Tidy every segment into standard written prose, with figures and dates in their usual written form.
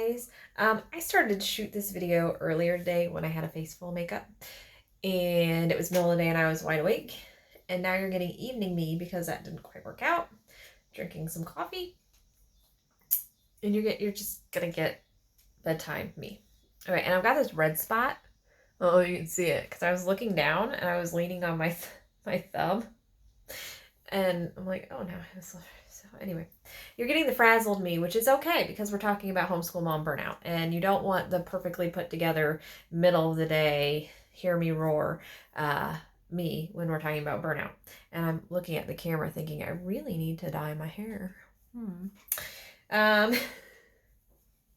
guys. I started to shoot this video earlier today when I had a face full of makeup, and it was middle of the day and I was wide awake. And now you're getting evening me because that didn't quite work out. Drinking some coffee, and you're just gonna get bedtime me. All right, and I've got this red spot. Oh, you can see it because I was looking down and I was leaning on my thumb, and I'm like, oh no, I have a sliver. So anyway, you're getting the frazzled me, which is okay because we're talking about homeschool mom burnout, and you don't want the perfectly put together middle of the day hear me roar me when we're talking about burnout. And I'm looking at the camera thinking I really need to dye my hair. Um,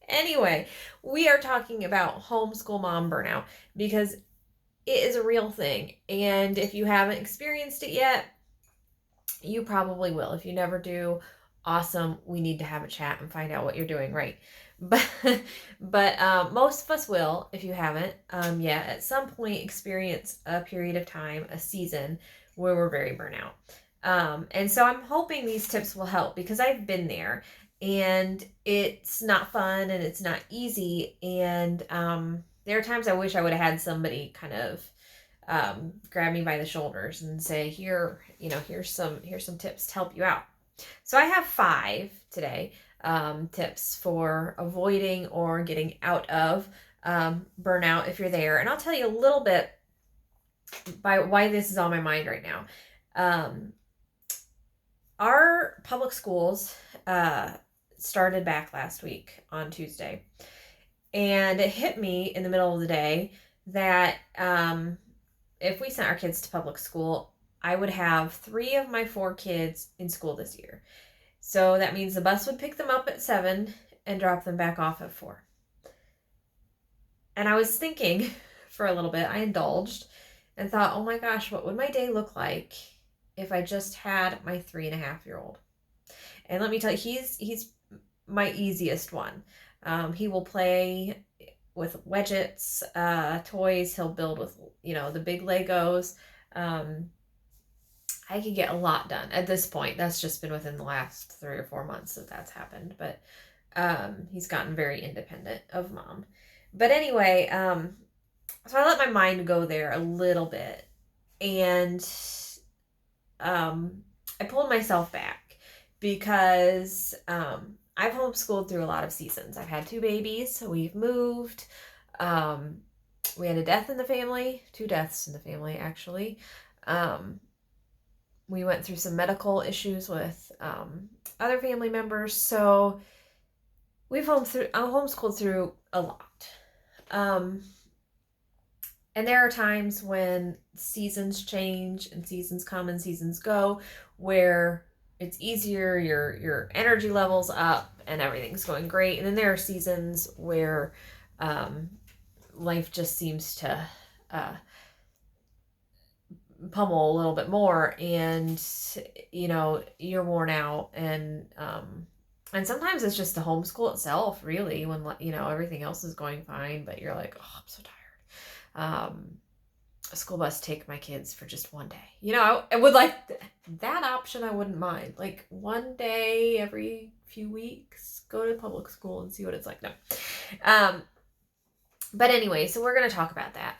anyway, we are talking about homeschool mom burnout because it is a real thing, and if you haven't experienced it yet, you probably will. If you never do, awesome. We need to have a chat and find out what you're doing right. But most of us will, if you haven't yet, at some point experience a period of time, a season where we're very burnout. And so I'm hoping these tips will help because I've been there, and it's not fun and it's not easy. And there are times I wish I would have had somebody kind of grab me by the shoulders and say, here's some tips to help you out. So I have 5 today, tips for avoiding or getting out of burnout if you're there. And I'll tell you a little bit by why this is on my mind right now. Our public schools started back last week on Tuesday, and it hit me in the middle of the day that if we sent our kids to public school, I would have 3 of my 4 kids in school this year. So that means the bus would pick them up at 7 and drop them back off at 4. And I was thinking for a little bit, I indulged and thought, oh my gosh, what would my day look like if I just had my 3.5-year-old? And let me tell you, he's my easiest one. He will play with widgets, toys. He'll build with, the big Legos. I can get a lot done at this point. That's just been within the last 3 or 4 months that's happened. But he's gotten very independent of mom. But anyway, so I let my mind go there a little bit, and I pulled myself back because I've homeschooled through a lot of seasons. I've had 2 babies. We've moved. We had a death in the family, 2 deaths in the family, actually. We went through some medical issues with other family members. So we've homeschooled through a lot. And there are times when seasons change and seasons come and seasons go where it's easier, your energy level's up and everything's going great. And then there are seasons where life just seems to pummel a little bit more, and you're worn out, and sometimes it's just the homeschool itself, really, when everything else is going fine, but you're like, oh, I'm so tired. A school bus take my kids for just one day. I would like that option. I wouldn't mind, like, one day every few weeks, go to public school and see what it's like. No. But anyway, so we're going to talk about that.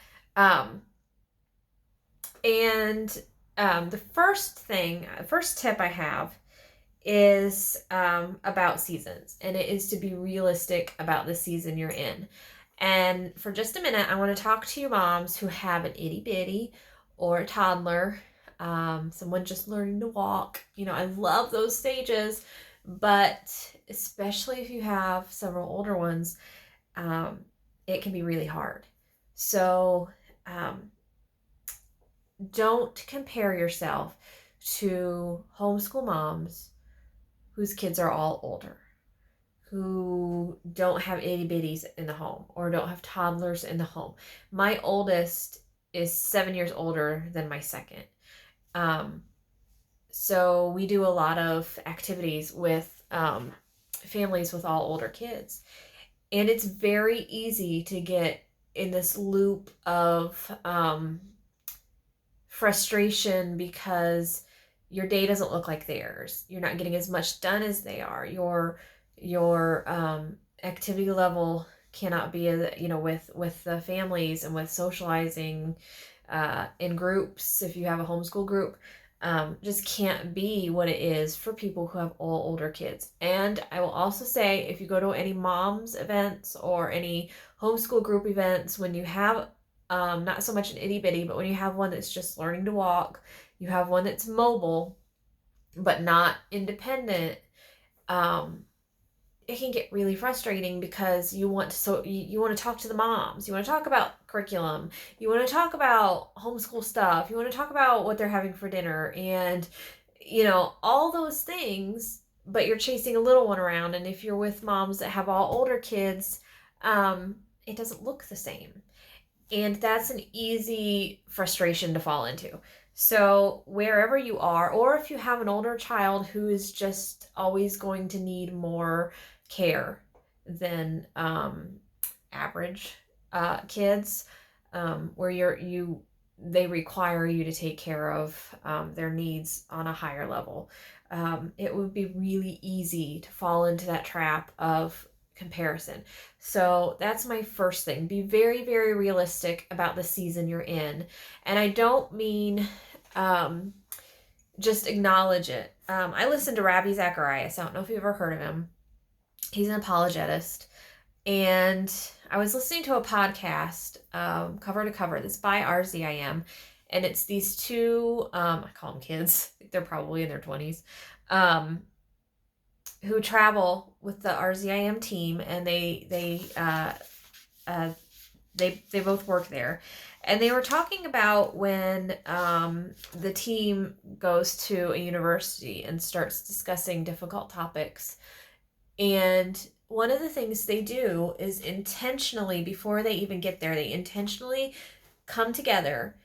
And the first tip I have is about seasons, and it is to be realistic about the season you're in. And for just a minute, I want to talk to you moms who have an itty bitty or a toddler, someone just learning to walk. I love those stages, but especially if you have several older ones, it can be really hard. So don't compare yourself to homeschool moms whose kids are all older, who don't have itty bitties in the home or don't have toddlers in the home. My oldest is 7 years older than my second. So we do a lot of activities with families with all older kids. And it's very easy to get in this loop of frustration because your day doesn't look like theirs. You're not getting as much done as they are. Your activity level cannot be, with the families and with socializing in groups. If you have a homeschool group, just can't be what it is for people who have all older kids. And I will also say, if you go to any moms events or any homeschool group events, when you have not so much an itty bitty, but when you have one that's just learning to walk, you have one that's mobile but not independent, it can get really frustrating because you want to talk to the moms, you want to talk about curriculum, you want to talk about homeschool stuff, you want to talk about what they're having for dinner, and all those things, but you're chasing a little one around. And if you're with moms that have all older kids, it doesn't look the same, and that's an easy frustration to fall into. So wherever you are, or if you have an older child who is just always going to need more care than average kids, where they require you to take care of their needs on a higher level, it would be really easy to fall into that trap of comparison. So that's my first thing. Be very, very realistic about the season you're in. And I don't mean just acknowledge it. I listened to Ravi Zacharias. I don't know if you've ever heard of him. He's an apologetist. And I was listening to a podcast, Cover to Cover, that's by RZIM. And it's these two, I call them kids, they're probably in their 20s, who travel with the RZIM team, and they both work there. And they were talking about when the team goes to a university and starts discussing difficult topics. And one of the things they do is intentionally, before they even get there, they intentionally come together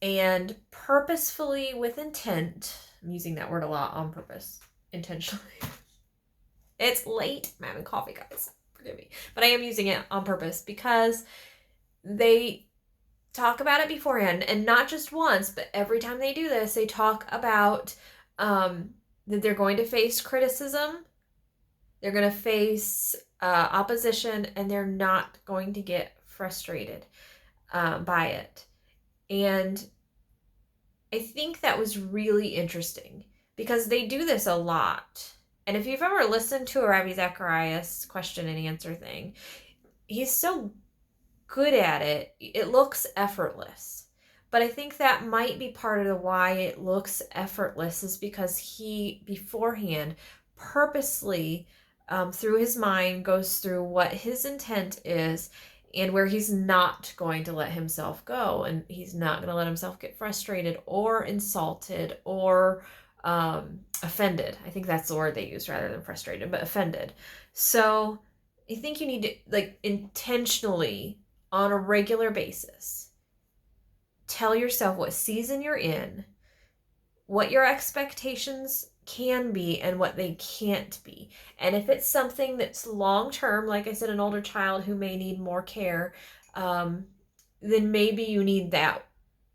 and purposefully, with intent, I'm using that word a lot, on purpose, intentionally. It's late, I'm having coffee, guys, forgive me, but I am using it on purpose because they talk about it beforehand, and not just once, but every time they do this, they talk about that they're going to face criticism, they're going to face opposition, and they're not going to get frustrated by it. And I think that was really interesting because they do this a lot. And if you've ever listened to a Ravi Zacharias question and answer thing, he's so good at it. It looks effortless. But I think that might be part of why it looks effortless, is because he beforehand purposely through his mind goes through what his intent is and where he's not going to let himself go, and he's not going to let himself get frustrated or insulted or offended. I think that's the word they use rather than frustrated, but offended. So I think you need to intentionally, on a regular basis, tell yourself what season you're in, what your expectations can be and what they can't be. And if it's something that's long term, like I said, an older child who may need more care, then maybe you need that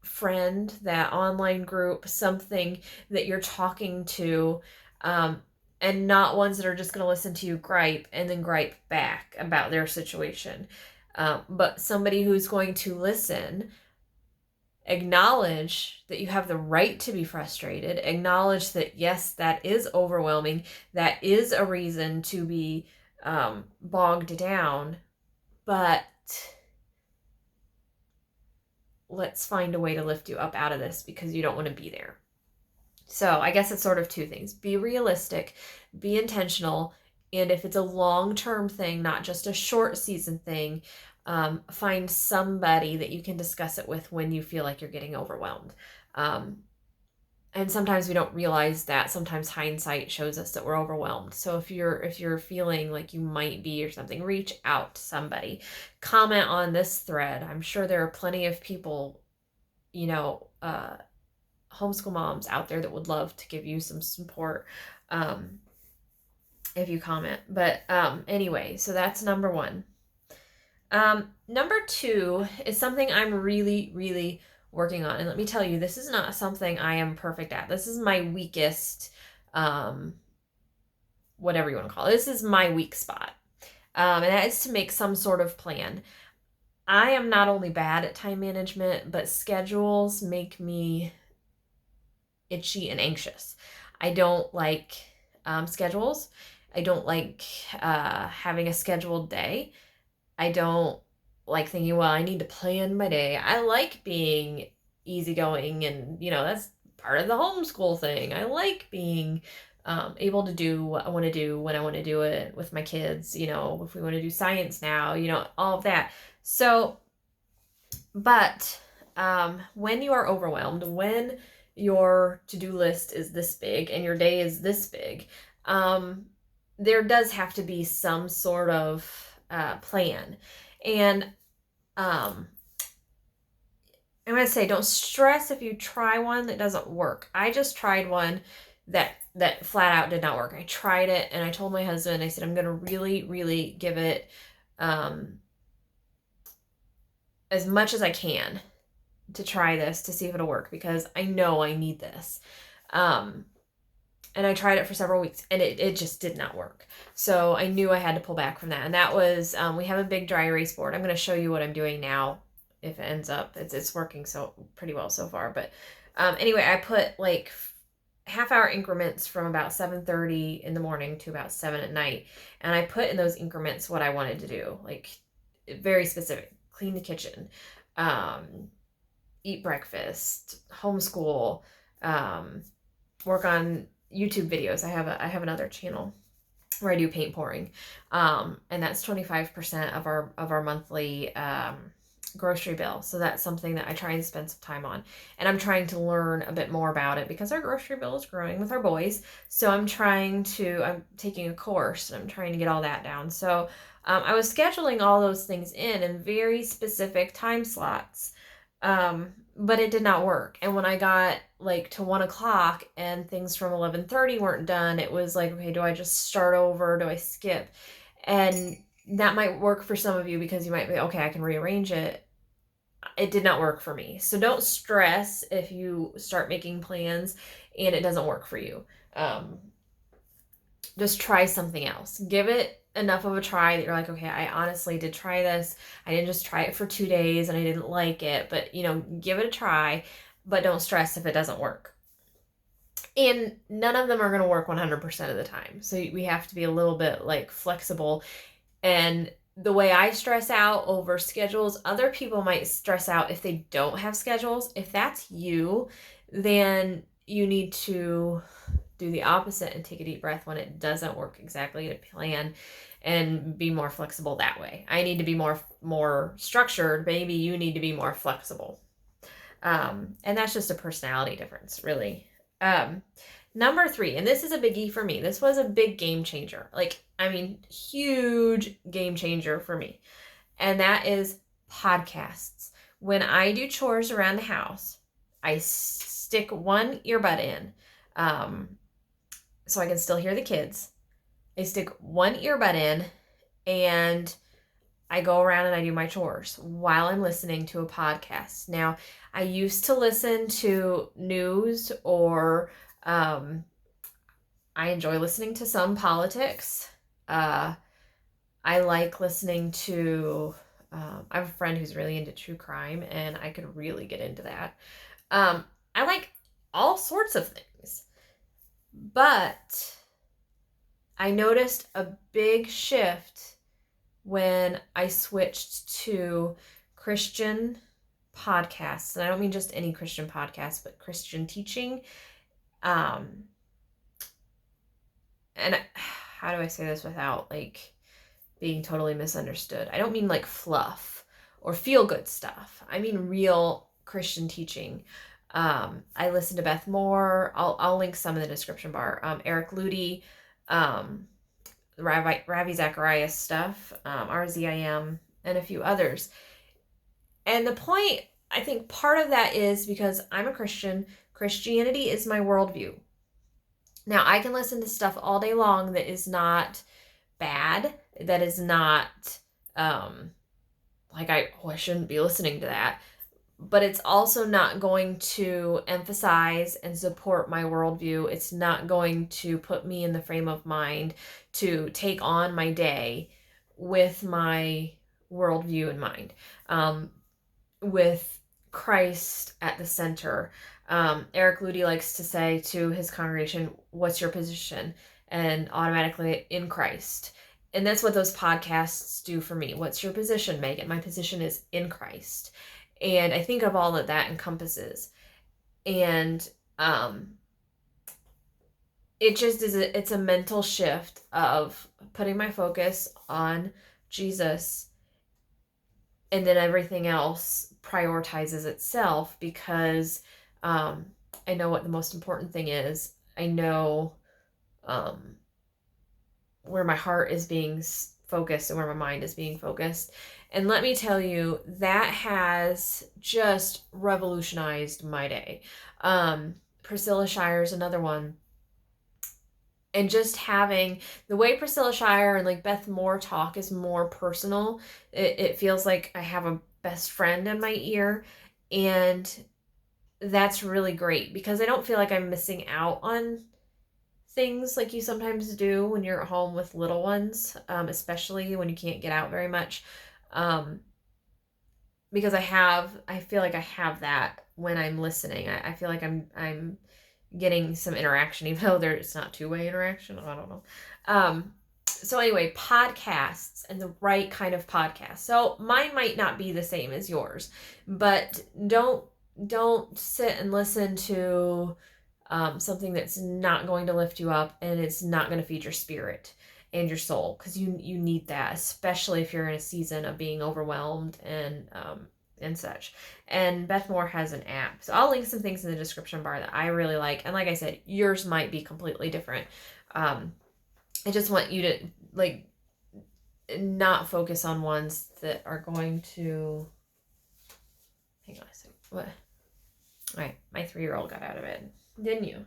friend, that online group, something that you're talking to, and not ones that are just going to listen to you gripe and then gripe back about their situation, but somebody who's going to listen, acknowledge that you have the right to be frustrated, acknowledge that yes, that is overwhelming, that is a reason to be bogged down, but let's find a way to lift you up out of this because you don't want to be there. So I guess it's sort of two things. Be realistic, be intentional, and if it's a long-term thing, not just a short season thing, find somebody that you can discuss it with when you feel like you're getting overwhelmed. And sometimes we don't realize that. Sometimes hindsight shows us that we're overwhelmed. So if you're feeling like you might be or something, reach out to somebody. Comment on this thread. I'm sure there are plenty of people, homeschool moms out there that would love to give you some support if you comment. But anyway, so that's number one. Number two is something I'm really, really working on. And let me tell you, this is not something I am perfect at. This is my weakest, whatever you want to call it. This is my weak spot. And that is to make some sort of plan. I am not only bad at time management, but schedules make me itchy and anxious. I don't like schedules. I don't like having a scheduled day. I don't like thinking, well, I need to plan my day. I like being easygoing, and that's part of the homeschool thing. I like being able to do what I want to do when I want to do it with my kids. If we want to do science now, all of that. So, but when you are overwhelmed, when your to-do list is this big and your day is this big, there does have to be some sort of plan. And I'm going to say, don't stress if you try one that doesn't work. I just tried one that flat out did not work. I tried it and I told my husband, I said, I'm going to really, really give it as much as I can to try this to see if it'll work, because I know I need this. And I tried it for several weeks and it just did not work. So I knew I had to pull back from that. And that was, we have a big dry erase board. I'm going to show you what I'm doing now. If it ends up, it's working so pretty well so far. But anyway, I put like half-hour increments from about 7:30 in the morning to about 7 at night. And I put in those increments what I wanted to do, like very specific: clean the kitchen, eat breakfast, homeschool, work on YouTube videos. I have another channel where I do paint pouring, and that's 25% of our monthly grocery bill. So that's something that I try and spend some time on, and I'm trying to learn a bit more about it because our grocery bill is growing with our boys. So I'm taking a course and I'm trying to get all that down. So I was scheduling all those things in very specific time slots, but it did not work. And when I got like to 1 o'clock and things from 11:30 weren't done, it was like, okay, do I just start over? Do I skip? And that might work for some of you because you might be, okay, I can rearrange it. It did not work for me. So don't stress if you start making plans and it doesn't work for you. Just try something else. Give it enough of a try that you're like, okay, I honestly did try this. I didn't just try it for 2 days and I didn't like it, but give it a try, but don't stress if it doesn't work. And none of them are going to work 100% of the time. So we have to be a little bit like flexible. And the way I stress out over schedules, other people might stress out if they don't have schedules. If that's you, then you need to do the opposite and take a deep breath when it doesn't work exactly to plan, and be more flexible that way. I need to be more structured. Maybe you need to be more flexible. And that's just a personality difference, really. Number 3, and this is a biggie for me. This was a big game changer. Huge game changer for me. And that is podcasts. When I do chores around the house, I stick one earbud in, so I can still hear the kids. I stick one earbud in and I go around and I do my chores while I'm listening to a podcast. Now, I used to listen to news, or I enjoy listening to some politics. I like listening to, I have a friend who's really into true crime, and I could really get into that. I like all sorts of things. But I noticed a big shift when I switched to Christian podcasts. And I don't mean just any Christian podcast, but Christian teaching. And how do I say this without being totally misunderstood? I don't mean like fluff or feel good stuff. I mean real Christian teaching. I listen to Beth Moore. I'll link some in the description bar. Eric Ludy, Ravi Zacharias stuff, RZIM, and a few others. And the point, I think part of that is because I'm a Christian. Christianity is my worldview. Now, I can listen to stuff all day long that is not bad, that is not I shouldn't be listening to that. But it's also not going to emphasize and support my worldview. It's not going to put me in the frame of mind to take on my day with my worldview in mind, with Christ at the center. Eric Ludy likes to say to his congregation, what's your position? And automatically in Christ. And that's what those podcasts do for me. What's your position, Megan? My position is in Christ. And I think of all that that encompasses. And it just is it's a mental shift of putting my focus on Jesus, and then everything else prioritizes itself, because I know what the most important thing is. I know where my heart is being focused and where my mind is being focused. And let me tell you, that has just revolutionized my day. Priscilla Shire's another one. And just having the way Priscilla Shire and like Beth Moore talk is more personal. It feels like I have a best friend in my ear. And that's really great, because I don't feel like I'm missing out on things like you sometimes do when you're at home with little ones, especially when you can't get out very much. Because I feel like I have that when I'm listening. I feel like I'm getting some interaction, even though it's not two-way interaction. I don't know. So anyway, podcasts and the right kind of podcast. So mine might not be the same as yours, but don't sit and listen to something that's not going to lift you up, and it's not going to feed your spirit and your soul, because you need that, especially if you're in a season of being overwhelmed and such. And Beth Moore has an app, so I'll link some things in the description bar that I really like. And like I said, yours might be completely different. I just want you to like not focus on ones that are going to, hang on a second, what? All right, my 3-year-old got out of bed, didn't you?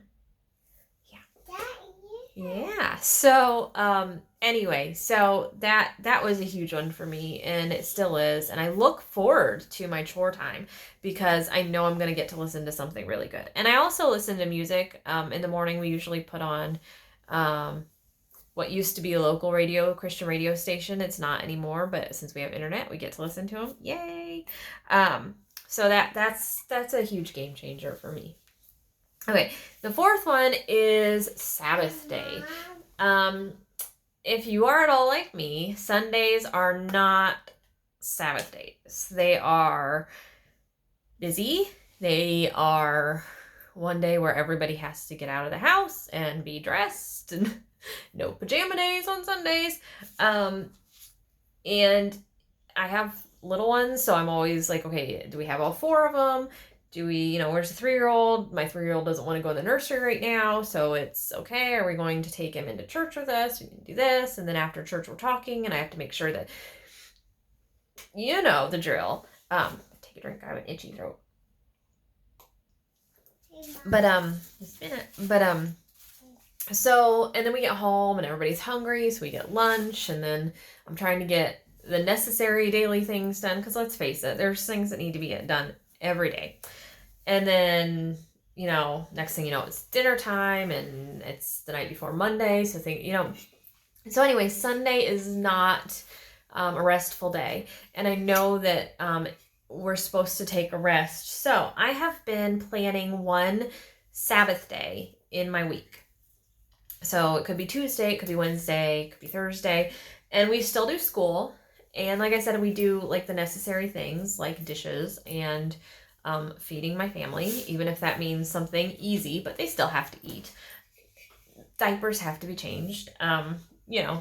Yeah. So, anyway, so that was a huge one for me, and it still is. And I look forward to my chore time, because I know I'm going to get to listen to something really good. And I also listen to music. In the morning, we usually put on, what used to be a local Christian radio station. It's not anymore, but since we have internet, we get to listen to them. Yay. So that's a huge game changer for me. Okay, the fourth one is Sabbath day. If you are at all like me, Sundays are not Sabbath days. They are busy. They are one day where everybody has to get out of the house and be dressed, and no pajama days on Sundays. And I have little ones, so I'm always like, okay, do we have all 4 of them? Do we, where's the 3-year-old? My 3-year-old doesn't want to go in the nursery right now, so it's okay. Are we going to take him into church with us? We can do this. And then after church, we're talking, and I have to make sure that, the drill. Take a drink. I have an itchy throat. So, and then we get home, and everybody's hungry, so we get lunch, and then I'm trying to get the necessary daily things done, because let's face it, there's things that need to be done every day. And then, next thing you know, it's dinner time, and it's the night before Monday. So so anyway, Sunday is not a restful day. And I know that we're supposed to take a rest. So I have been planning one Sabbath day in my week. So it could be Tuesday, it could be Wednesday, it could be Thursday. And we still do school. And like I said, we do like the necessary things like dishes and feeding my family, even if that means something easy, but they still have to eat. Diapers have to be changed,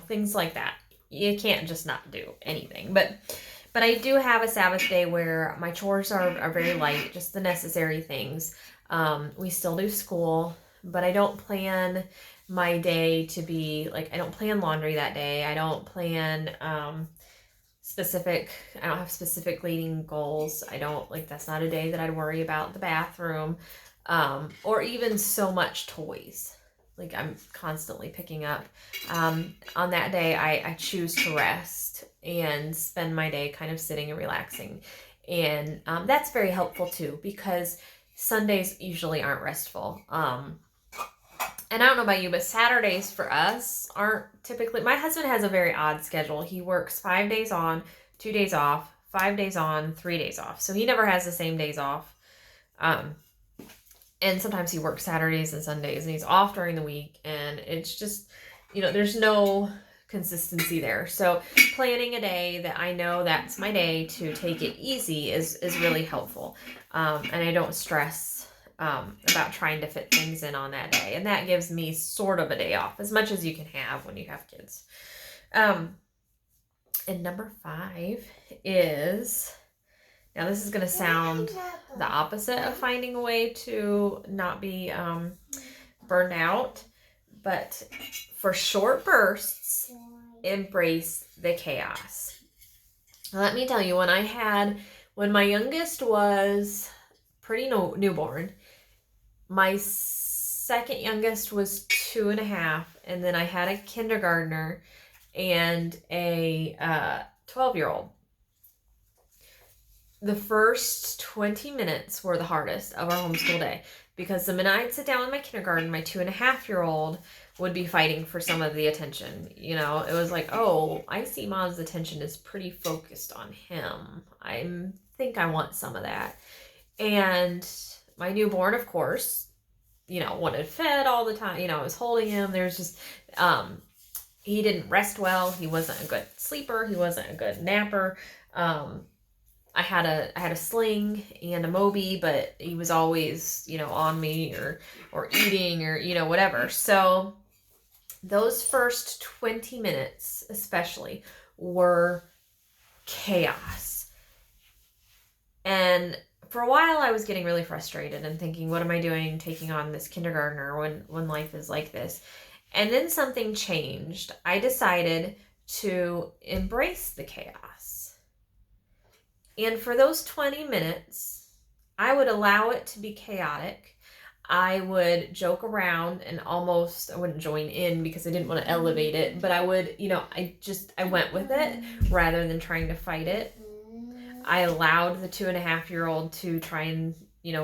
things like that. You can't just not do anything. But I do have a Sabbath day where my chores are very light, just the necessary things. We still do school, but I don't plan my day to be like, I don't plan laundry that day. I don't plan I don't have specific cleaning goals. I don't that's not a day that I'd worry about the bathroom, or even so much toys. Like I'm constantly picking up. On that day, I choose to rest and spend my day kind of sitting and relaxing. And that's very helpful too, because Sundays usually aren't restful. And I don't know about you, but Saturdays for us aren't typically, my husband has a very odd schedule. He works 5 days on, 2 days off, 5 days on, 3 days off. So he never has the same days off. And sometimes he works Saturdays and Sundays, and he's off during the week. And it's just, there's no consistency there. So planning a day that I know that's my day to take it easy is really helpful. And I don't stress about trying to fit things in on that day. And that gives me sort of a day off, as much as you can have when you have kids. And number 5 is, now this is going to sound the opposite of finding a way to not be burned out, but for short bursts, embrace the chaos. Let me tell you, when my youngest was pretty newborn, my second youngest was 2.5, and then I had a kindergartner and a 12-year-old. The first 20 minutes were the hardest of our homeschool day, because the minute I'd sit down in my kindergarten, my 2.5-year-old would be fighting for some of the attention. It was like, oh, I see mom's attention is pretty focused on him. I think I want some of that. And my newborn, of course, wanted fed all the time. I was holding him. There's just, he didn't rest well. He wasn't a good sleeper. He wasn't a good napper. I had a sling and a Moby, but he was always, on me or eating or, whatever. So those first 20 minutes especially were chaos. And for a while I was getting really frustrated and thinking, what am I doing taking on this kindergartner when life is like this? And then something changed. I decided to embrace the chaos. And for those 20 minutes, I would allow it to be chaotic. I would joke around and I wouldn't join in because I didn't want to elevate it, but I would, I went with it rather than trying to fight it. I allowed the 2.5-year-old to try and,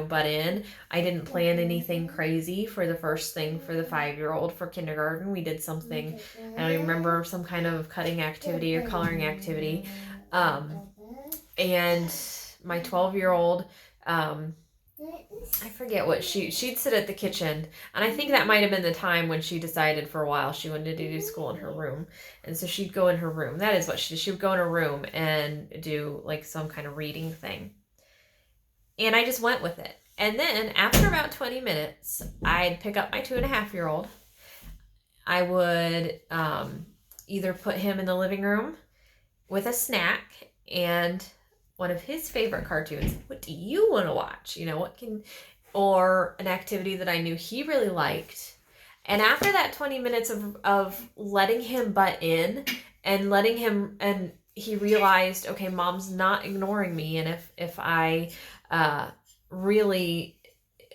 butt in. I didn't plan anything crazy for the first thing for the 5-year-old for kindergarten. We did something, I don't even remember, some kind of cutting activity or coloring activity. And my 12-year-old, I forget what she'd sit at the kitchen, and I think that might have been the time when she decided for a while she wanted to do school in her room. And so she'd go in her room. That is what she would go in her room and do like some kind of reading thing. And I just went with it. And then after about 20 minutes, I'd pick up my 2.5-year-old. I would either put him in the living room with a snack and one of his favorite cartoons. What do you want to watch? Or an activity that I knew he really liked. And after that 20 minutes of letting him butt in and and he realized, okay, mom's not ignoring me. And if I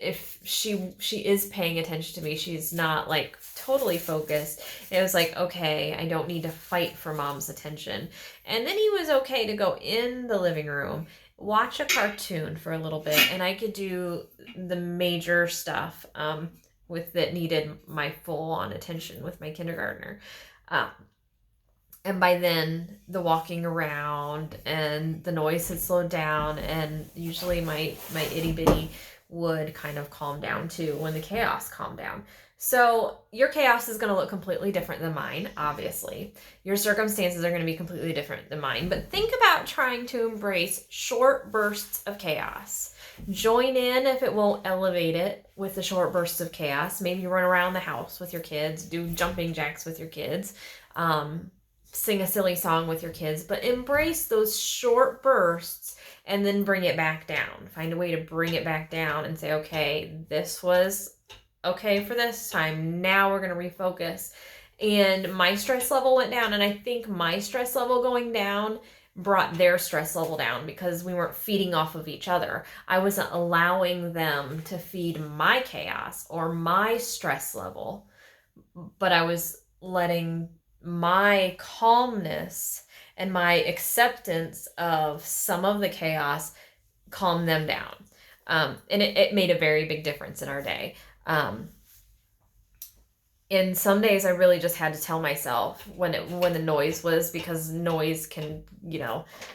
if she is paying attention to me, she's not like totally focused. It was like, okay, I don't need to fight for mom's attention. And then he was okay to go in the living room, watch a cartoon for a little bit, and I could do the major stuff that needed my full-on attention with my kindergartner. And by then, the walking around and the noise had slowed down, and usually my itty-bitty would kind of calm down too when the chaos calmed down. So your chaos is going to look completely different than mine, obviously. Your circumstances are going to be completely different than mine. But think about trying to embrace short bursts of chaos. Join in if it won't elevate it with the short bursts of chaos. Maybe run around the house with your kids, do jumping jacks with your kids, sing a silly song with your kids, but embrace those short bursts and then bring it back down. Find a way to bring it back down and say, okay, this was okay for this time. Now we're going to refocus. And my stress level went down, and I think my stress level going down brought their stress level down because we weren't feeding off of each other. I wasn't allowing them to feed my chaos or my stress level, but I was letting my calmness and my acceptance of some of the chaos calm them down. And it made a very big difference in our day. And some days I really just had to tell myself when the noise was, because noise can,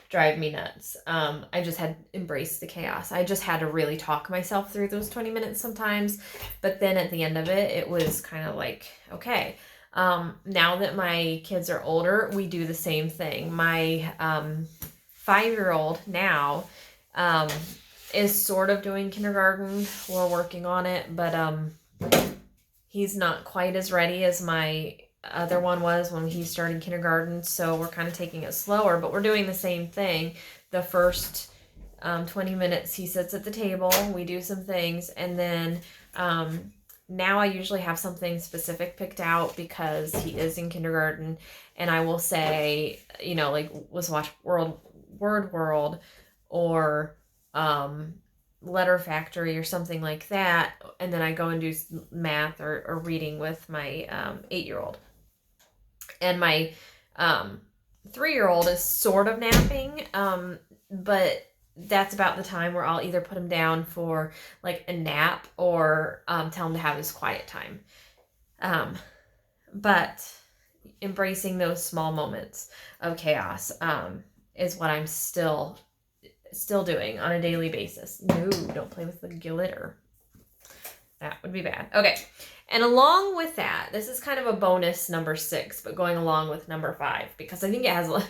drive me nuts. I just had to embrace the chaos. I just had to really talk myself through those 20 minutes sometimes. But then at the end of it, it was kind of like, okay, now that my kids are older, we do the same thing. My 5-year-old now is sort of doing kindergarten. We're working on it, but he's not quite as ready as my other one was when he started kindergarten, so we're kind of taking it slower, but we're doing the same thing. The first 20 minutes he sits at the table, we do some things, and then now I usually have something specific picked out because he is in kindergarten, and I will say, like, let's watch Word World or Letter Factory or something like that, and then I go and do math or reading with my 8-year-old. And my 3-year-old is sort of napping, but that's about the time where I'll either put him down for like a nap or tell him to have his quiet time. But embracing those small moments of chaos is what I'm still doing on a daily basis. No, don't play with the glitter. That would be bad. Okay. And along with that, this is kind of a bonus number 6, but going along with number 5, because I think it has a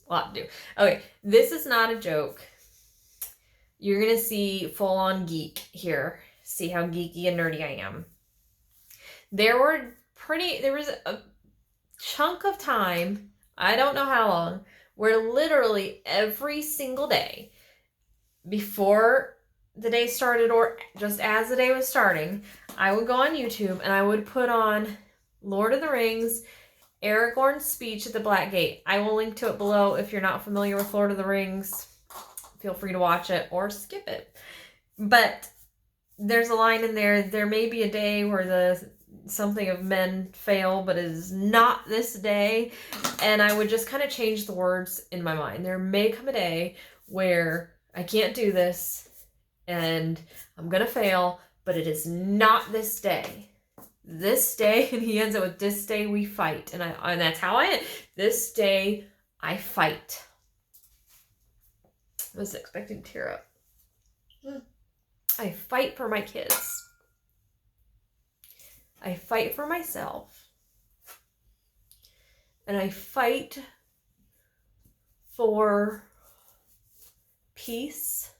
lot to do. Okay. This is not a joke. You're going to see full on geek here. See how geeky and nerdy I am. There was a chunk of time, I don't know how long, where literally every single day before the day started or just as the day was starting, I would go on YouTube and I would put on Lord of the Rings, Aragorn's speech at the Black Gate. I will link to it below if you're not familiar with Lord of the Rings. Feel free to watch it or skip it. But there's a line in there, there may be a day where something of men fail, but it is not this day. And I would just kind of change the words in my mind. There may come a day where I can't do this and I'm going to fail, but it is not this day. This day, and he ends up with, this day we fight. And that's how I end. This day I fight. I was expecting to tear up. I fight for my kids. I fight for myself. And I fight for peace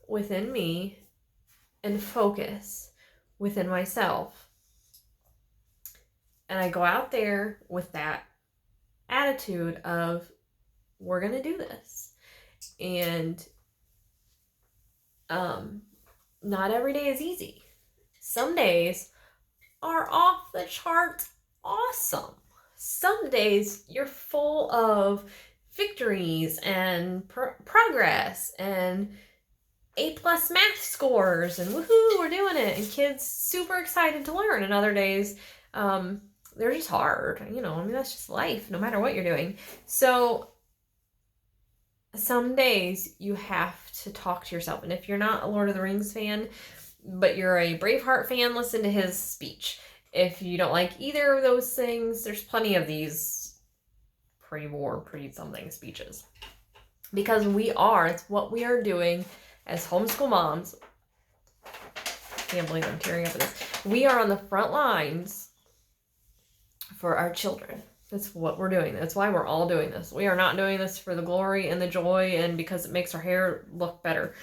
within me and focus within myself. And I go out there with that attitude of, we're going to do this. And not every day is easy. Some days are off the charts awesome. Some days you're full of victories and progress and A+ math scores and woohoo, we're doing it, and kids super excited to learn. And other days they're just hard. That's just life, no matter what you're doing. So some days you have to talk to yourself. And if you're not a Lord of the Rings fan, but you're a Braveheart fan, listen to his speech. If you don't like either of those things, there's plenty of these pre-war, pre-something speeches. Because it's what we are doing as homeschool moms. I can't believe I'm tearing up at this. We are on the front lines for our children. That's what we're doing. That's why we're all doing this. We are not doing this for the glory and the joy and because it makes our hair look better.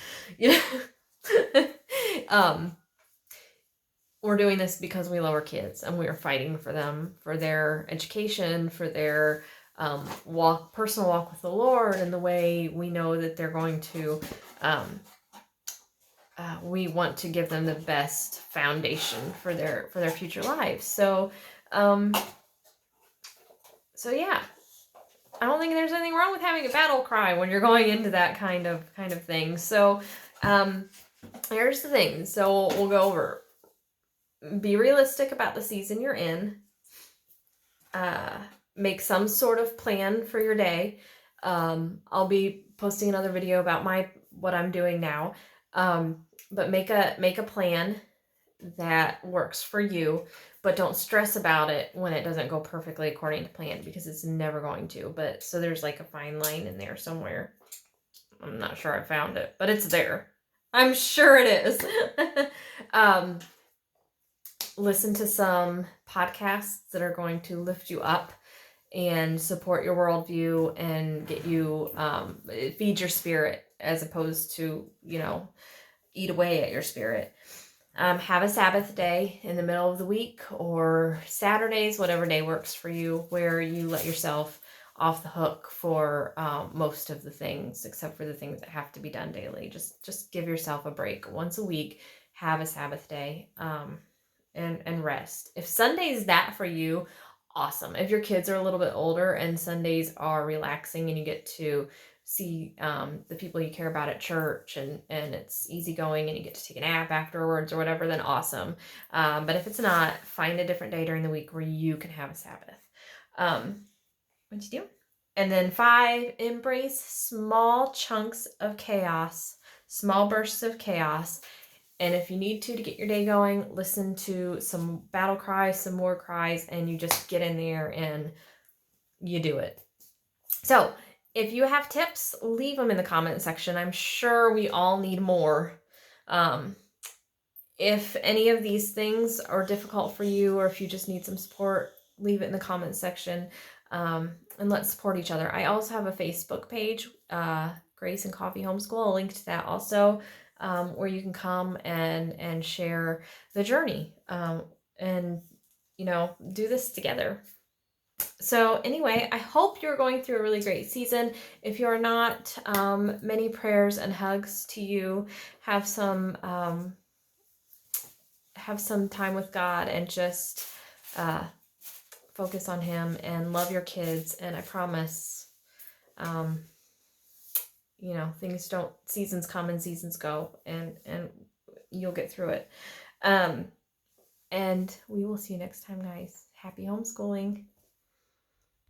We're doing this because we love our kids and we are fighting for them, for their education, for their personal walk with the Lord, and the way we know that they're going to, we want to give them the best foundation for their future lives. So yeah, I don't think there's anything wrong with having a battle cry when you're going into that kind of thing. So here's the thing. So we'll go over. Be realistic about the season you're in. Make some sort of plan for your day. I'll be posting another video about what I'm doing now. But make a plan that works for you, but don't stress about it when it doesn't go perfectly according to plan, because it's never going to. But so there's like a fine line in there somewhere. I'm not sure I found it, but it's there. I'm sure it is. Listen to some podcasts that are going to lift you up and support your worldview and get you, feed your spirit, as opposed to, eat away at your spirit. Have a Sabbath day in the middle of the week, or Saturdays, whatever day works for you, where you let yourself off the hook for most of the things, except for the things that have to be done daily. Just give yourself a break once a week. Have a Sabbath day, and rest. If Sunday's that for you, awesome. If your kids are a little bit older and Sundays are relaxing and you get to see the people you care about at church, and it's easygoing and you get to take a nap afterwards or whatever, then awesome. But if it's not, find a different day during the week where you can have a Sabbath. What you do? And then 5, embrace small chunks of chaos, small bursts of chaos. And if you need to get your day going, listen to some battle cries, some war cries, and you just get in there and you do it. So if you have tips, leave them in the comment section. I'm sure we all need more. If any of these things are difficult for you, or if you just need some support, leave it in the comment section, and let's support each other. I also have a Facebook page, Grace and Coffee Homeschool. I'll link to that also, where you can come and share the journey, and do this together. So anyway, I hope you're going through a really great season. If you're not, many prayers and hugs to you. Have some time with God, and just focus on Him and love your kids. And I promise, seasons come and seasons go, and you'll get through it. And we will see you next time, guys. Happy homeschooling.